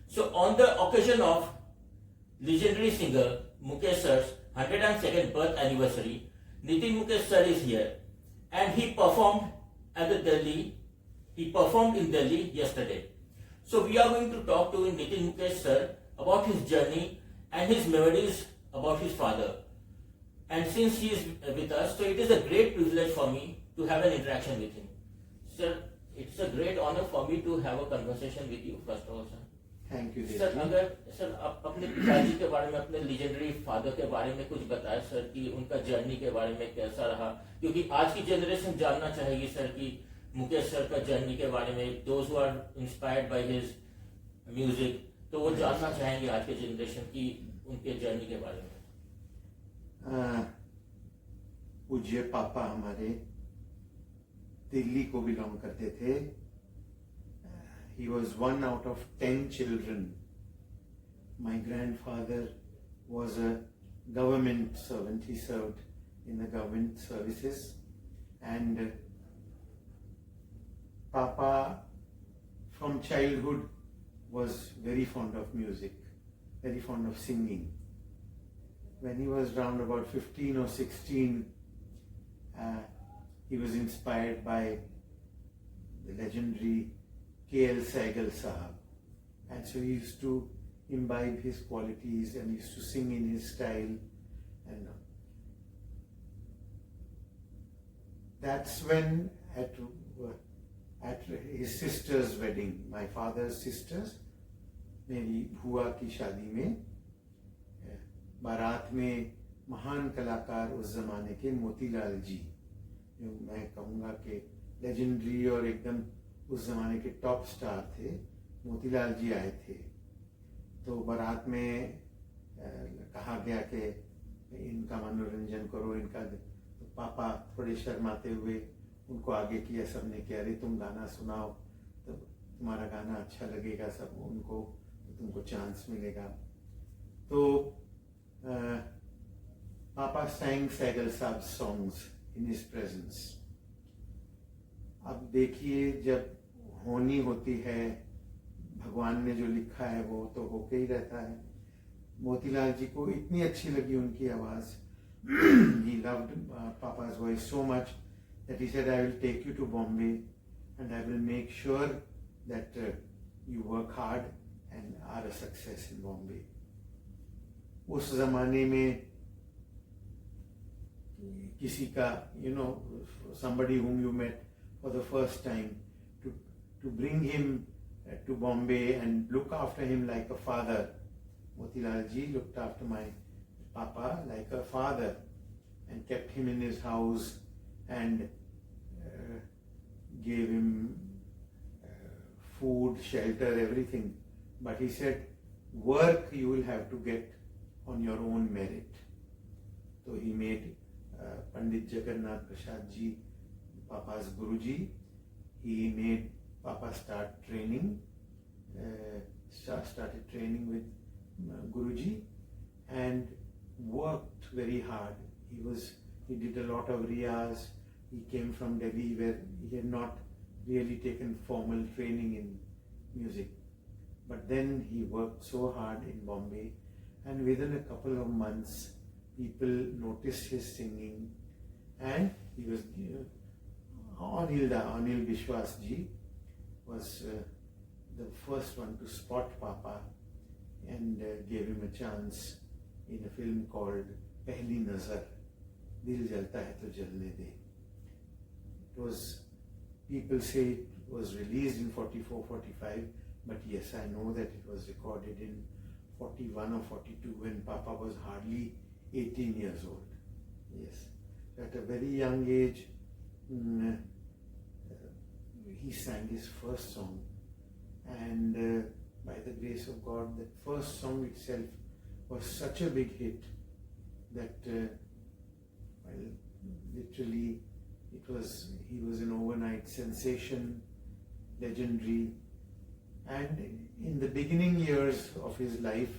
So on the occasion of legendary singer Mukesh sir's 102nd birth anniversary, Nitin Mukesh sir is here, and he performed in Delhi yesterday. So we are going to talk to Nitin Mukesh sir about his journey and his memories about his father. And since he is with us, so it is a great privilege for me to have an interaction with him. Sir, it's a great honor for me to have a conversation with you first of all, sir. Thank you sir आप अपने पिताजी के बारे में, अपने legendary father के बारे में कुछ बताएं सर, कि उनका जर्नी के बारे में कैसा रहा, क्योंकि आज की जनरेशन जानना चाहेगी सर कि मुकेश सर का जर्नी के बारे में, those who are inspired by his music, तो वो जानना चाहेंगे आज के जनरेशन की उनके जर्नी के बारे में। पूज्य पापा हमारे दिल्ली को बिलोंग करते थे। He was one out of 10 children. My grandfather was a government servant. He served in the government services. And Papa from childhood was very fond of music, very fond of singing. When he was around about 15 or 16, he was inspired by the legendary K.L. Saigal Sahab, and so he used to imbibe his qualities and used to sing in his style, and that's when at his sister's wedding, my father's sisters, मेरी बुआ की शादी में बारात में महान कलाकार उस जमाने के मोतीलाल जी, जो मैं कहूँगा कि लेजेंडरी और एकदम उस जमाने के टॉप स्टार थे, मोतीलाल जी आए थे। तो बारात में कहा गया कि इनका मनोरंजन करो, इनका, तो पापा थोड़े शर्माते हुए उनको आगे किया, सबने किया, अरे तुम गाना सुनाओ, तो तुम्हारा गाना अच्छा लगेगा सब उनको, तो तुमको चांस मिलेगा। तो पापा sang Saigal Saab's songs in his presence। अब देखिए, जब होनी होती है, भगवान ने जो लिखा है वो तो होके ही रहता है। मोतीलाल जी को इतनी अच्छी लगी उनकी आवाज़, he loved Papa's voice so much that he said, I will take you to Bombay and I will make sure that you work hard and are a success in Bombay। उस ज़माने में किसी का, somebody whom you met for the first time, to bring him to Bombay and look after him like a father. Motilal ji looked after my papa like a father and kept him in his house and gave him food, shelter, everything. But he said, work you will have to get on your own merit. So he made Pandit Jagannath Prasad ji Papa's Guruji. He made Papa started training with Guruji and worked very hard. He did a lot of riyaz. He came from Delhi where he had not really taken formal training in music. But then he worked so hard in Bombay, and within a couple of months, people noticed his singing, and he was Anil Bishwas ji was the first one to spot Papa and gave him a chance in a film called Pehli Nazar, Dil Jalta Hai To Jalne De. It was, people say it was released in 44, 45, but yes, I know that it was recorded in 41 or 42 when Papa was hardly 18 years old. Yes, at a very young age, he sang his first song, and by the grace of God, that first song itself was such a big hit that literally he was an overnight sensation, legendary. And in the beginning years of his life,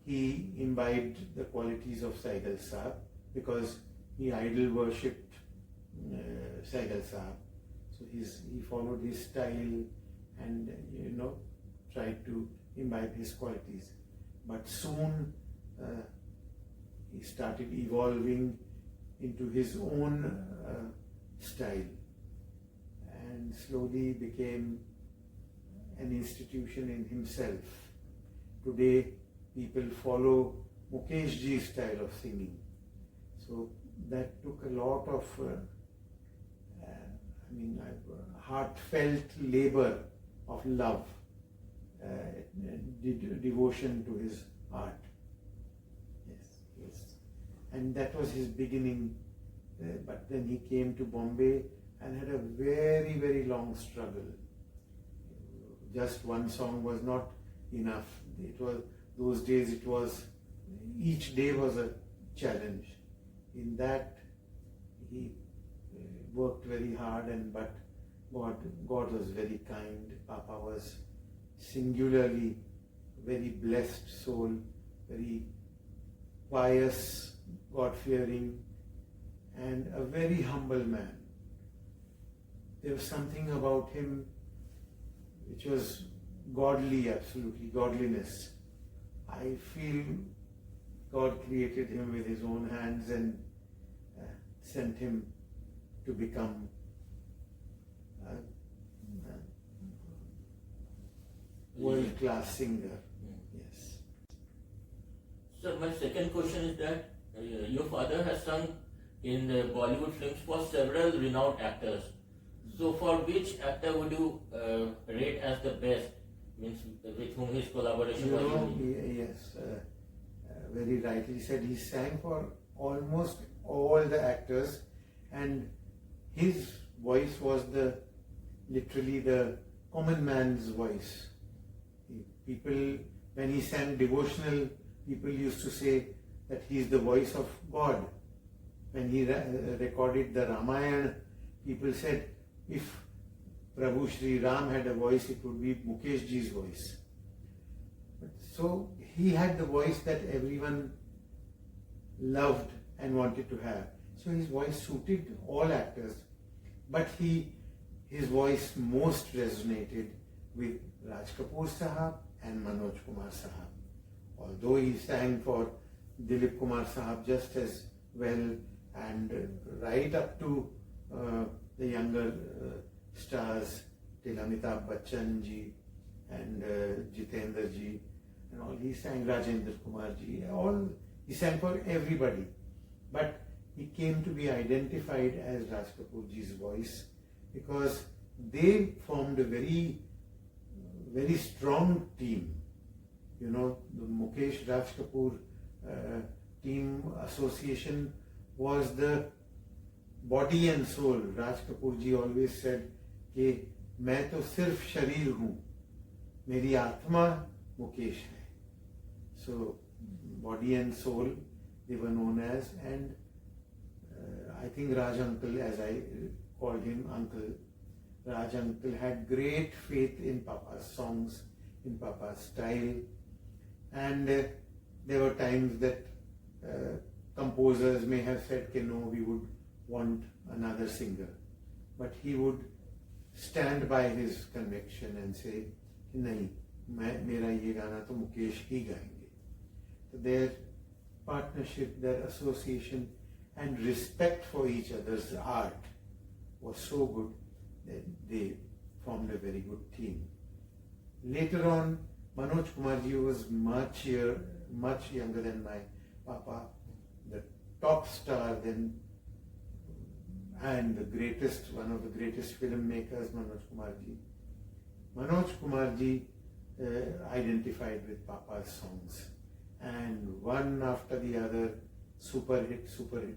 he imbibed the qualities of Saigal Saab because he idol worshipped Saigal Saab. So he followed his style and tried to imbibe his qualities. But soon he started evolving into his own style and slowly became an institution in himself. Today, people follow Mukesh ji's style of singing. So that took a lot of heartfelt labor of love, devotion to his art. Yes. And that was his beginning. But then he came to Bombay and had a very, very long struggle. Just one song was not enough. It was, those days it was, each day was a challenge. In that he worked very hard, but God was very kind. Papa was singularly very blessed soul, very pious, God-fearing, and a very humble man. There was something about him which was godly, absolutely, godliness. I feel God created him with his own hands and sent him to become a world-class singer. Yes. Sir, my second question is that your father has sung in Bollywood films for several renowned actors. So for which actor would you rate as the best, means with whom his collaboration was? Yes, very rightly said. He sang for almost all the actors, and his voice was literally the common man's voice. People, when he sang devotional, people used to say that he is the voice of God. When he recorded the Ramayana, people said, if Prabhu Shri Ram had a voice, it would be Mukesh ji's voice. So he had the voice that everyone loved and wanted to have. So his voice suited all actors. But his voice most resonated with Raj Kapoor Sahab and Manoj Kumar Sahab. Although he sang for Dilip Kumar Sahab just as well, and right up to the younger stars, till Amitabh Bachchan ji and Jitendra ji and all. He sang Rajendra Kumar ji, he sang for everybody. But he came to be identified as Raj Kapoor ji's voice because they formed a very, very strong team. You know, the Mukesh Raj Kapoor team association was the body and soul. Raj Kapoor ji always said कि मैं तो सिर्फ शरीर हूँ, मेरी आत्मा मुकेश है. So body and soul they were known as, and I think Raj Uncle, as I called him Uncle, Raj Uncle had great faith in Papa's songs, in Papa's style, and there were times that composers may have said, no, we would want another singer. But he would stand by his conviction and say, नहीं, मेरा ये गाना तो मुकेश ही गाएंगे. So their partnership, their association and respect for each other's art was so good that they formed a very good team. Later on, Manoj Kumar ji was much younger than my Papa, the top star then, and the greatest, one of the greatest filmmakers, Manoj Kumar ji. Manoj Kumar ji identified with Papa's songs, and one after the other, super hit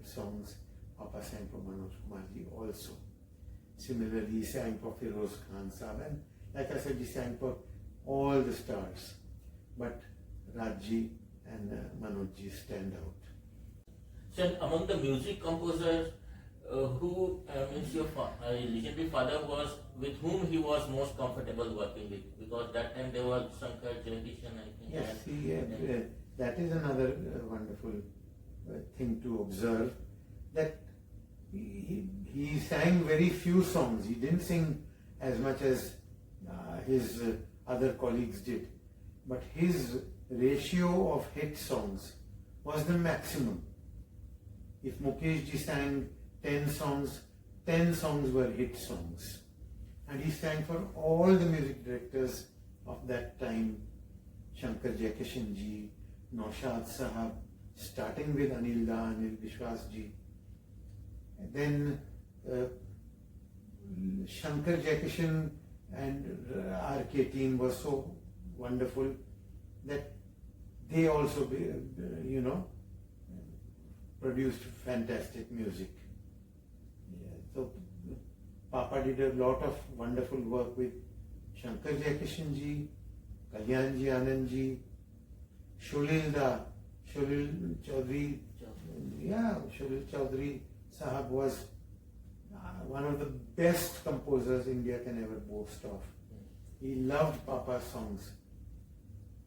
songs, Papa sang for Manoj Kumar ji also. Similarly, he sang for Firoz Khan Sahab, and like I said, he sang for all the stars. But Rajji and Manoj ji stand out. Sir, among the music composers, who means your legendary father was, with whom he was most comfortable working with? Because that time there was Shankar Jagdishan, I think. Yes, that is another wonderful thing to observe, that he sang very few songs. He didn't sing as much as his other colleagues did. but his ratio of hit songs was the maximum. If Mukesh ji sang 10 songs, 10 songs were hit songs. And he sang for all the music directors of that time, Shankar Jaikishan ji, Naushad Sahab, starting with Anil Da, Anil Vishwas ji. Then Shankar Jaikishan and RK team was so wonderful that they also, produced fantastic music. So Papa did a lot of wonderful work with Shankar Jaikishan ji, Kalyan ji, Anand ji, Sholil Chaudhary. Sholil Chaudhary Sahab was one of the best composers India can ever boast of. He loved Papa's songs.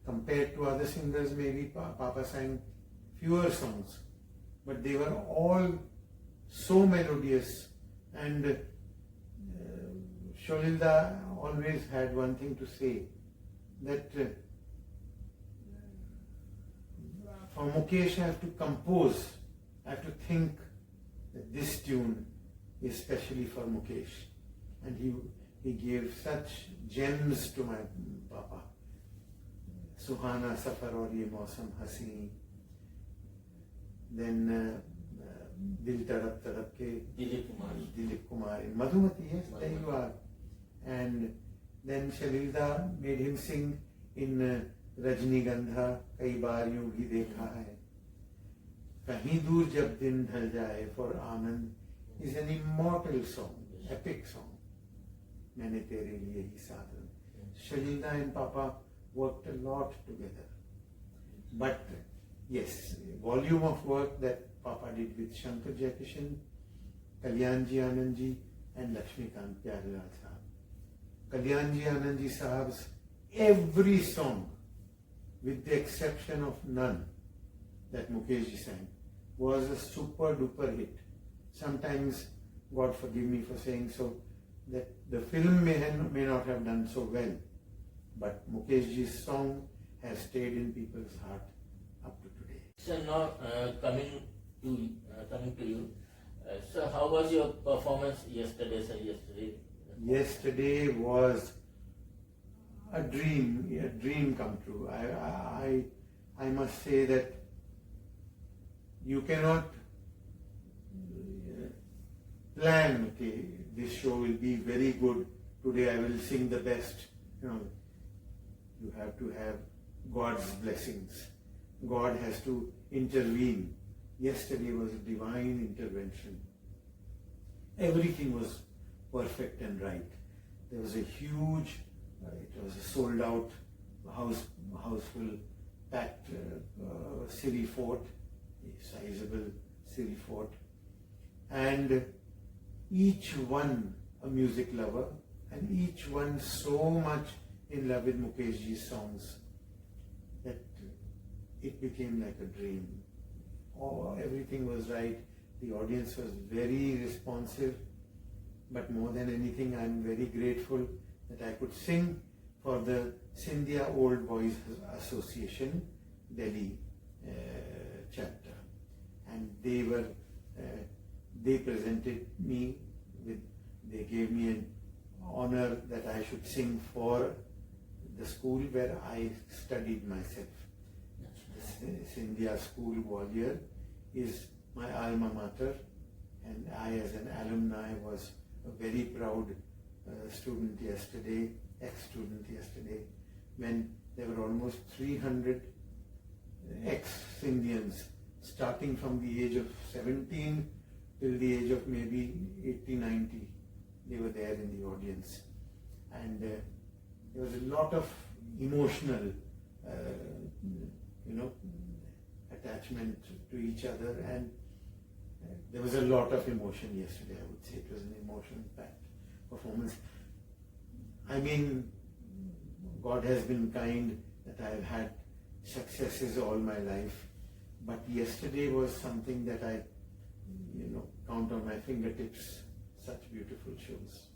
Compared to other singers, maybe Papa sang fewer songs, but they were all so melodious. And Sholilda always had one thing to say, that for Mukesh I have to compose, I have to think that this tune is specially for Mukesh. And he gave such gems to my Papa. Suhana Safar aur ye mausam hasi. Then Dil Tadap Tadap ke Dilip Kumar in Madhumati, yes, there you are. And then Shalilda made him sing in Rajnigandha, Kai baar yun bhi dekha hai. Kahin dur jab din dhal jaye for Anand is an immortal song, epic song. Maine tere liye hi saath. Shalilda and Papa worked a lot together. But yes, volume of work that Papa did with Shankar Jaikishan, Kalyanji Anandji and Lakshmikant Pyarelal Sahab. Kalyanji Anandji Sahab's every song, with the exception of none that Mukesh ji sang, was a super duper hit. Sometimes, God forgive me for saying so, that the film may not have done so well, but Mukesh ji's song has stayed in people's heart up to today. So now coming to you, so how was your performance yesterday, sir? Yesterday was a dream come true. I must say that you cannot plan, okay, this show will be very good, today I will sing the best. You have to have God's blessings. God has to intervene. Yesterday was a divine intervention. Everything was perfect and right. There was a huge, it was a sold out house full, packed Siri Fort, a sizable Siri Fort, and each one a music lover, and each one so much in love with Mukesh ji's songs that it became like a dream. Everything was right. The audience was very responsive, but more than anything, I'm very grateful that I could sing for the Scindia Old Boys Association, Delhi chapter, and they presented me with, they gave me an honor that I should sing for the school where I studied myself. The Scindia School, Gwalior, is my alma mater, and I as an alumni was a very proud student yesterday, ex-student yesterday, when there were almost 300 ex-Scindians, starting from the age of 17 till the age of maybe 80, 90, they were there in the audience. And there was a lot of emotional, attachment to each other, and there was a lot of emotion yesterday. I would say it was an emotion-packed performance. I mean, God has been kind that I have had successes all my life, but yesterday was something that I count on my fingertips, such beautiful shows.